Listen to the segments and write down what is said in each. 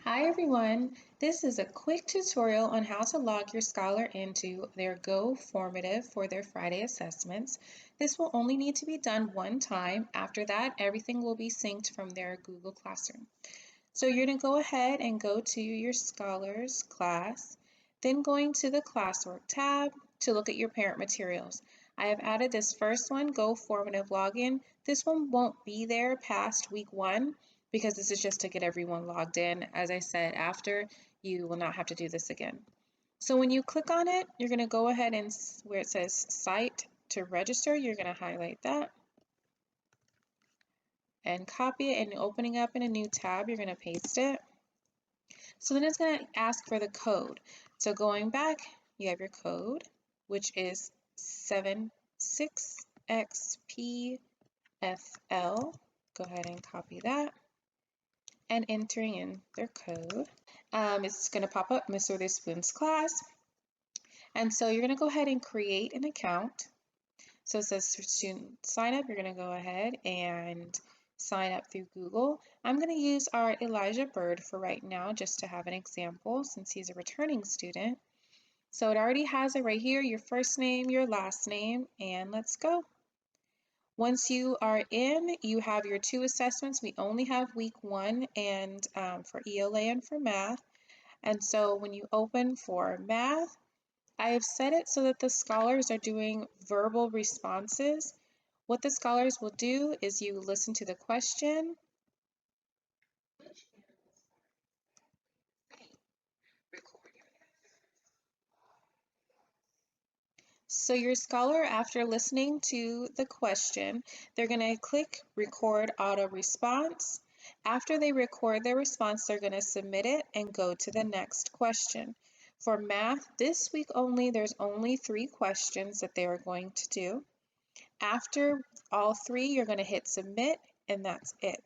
Hi everyone, this is a quick tutorial on how to log your scholar into their GoFormative for their Friday assessments. This will only need to be done one time. After that, everything will be synced from their Google Classroom. So you're going to go ahead and go to your scholars class, then going to the classwork tab to look at your parent materials. I have added this first one, GoFormative login. This one won't be there past week 1 because this is just to get everyone logged in. As I said, after you will not have to do this again. So when you click on it, you're going to go ahead and where it says site to register, you're going to highlight that and copy it, and opening up in a new tab, you're going to paste it. So then it's going to ask for the code. So going back, you have your code, which is 76XPFL. Go ahead and copy that and entering in their code. It's going to pop up Miss Witherspoon's class. And so you're going to go ahead and create an account. So it says student sign up. You're going to go ahead and sign up through Google. I'm going to use our Elijah Bird for right now just to have an example since he's a returning student. So it already has it right here, your first name, your last name, and let's go. Once you are in, you have your 2 assessments. We only have week 1 and for ELA and for math. And so when you open for math, I have set it so that the scholars are doing verbal responses. What the scholars will do is you listen to the question. So your scholar, after listening to the question, they're going to click record auto response. After they record their response, they're going to submit it and go to the next question. For math, this week only, there's only 3 questions that they are going to do. After all 3, you're going to hit submit, and that's it.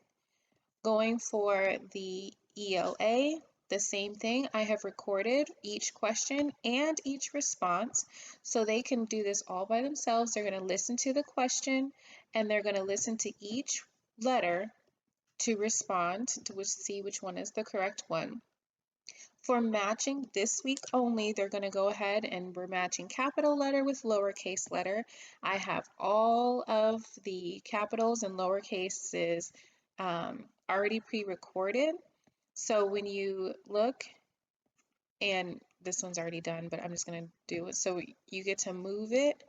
Going for the ELA, the same thing. I have recorded each question and each response so they can do this all by themselves. They're going to listen to the question and they're going to listen to each letter to respond to see which one is the correct one. For matching this week only, they're going to go ahead and we're matching capital letter with lowercase letter. I have all of the capitals and lowercases already pre-recorded. So when you look, and this one's already done, but I'm just going to do it. So you get to move it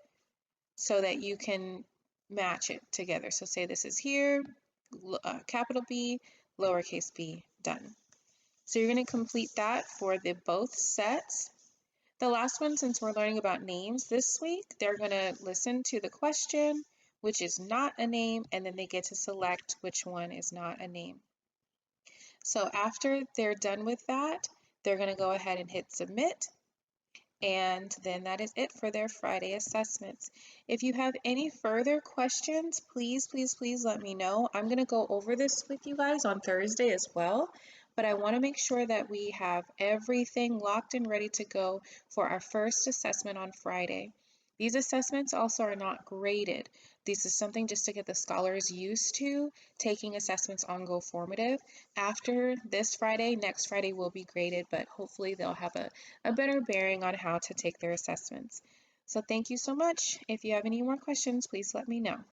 so that you can match it together. So say this is here, capital B, lowercase b, done. So you're going to complete that for the both sets. The last one, since we're learning about names this week, they're going to listen to the question, which is not a name, and then they get to select which one is not a name. So after they're done with that, they're going to go ahead and hit submit. And then that is it for their Friday assessments. If you have any further questions, please let me know. I'm going to go over this with you guys on Thursday as well, but I want to make sure that we have everything locked and ready to go for our first assessment on Friday. These assessments also are not graded. This is something just to get the scholars used to taking assessments on GoFormative. After this Friday, next Friday will be graded, but hopefully they'll have a better bearing on how to take their assessments. So thank you so much. If you have any more questions, please let me know.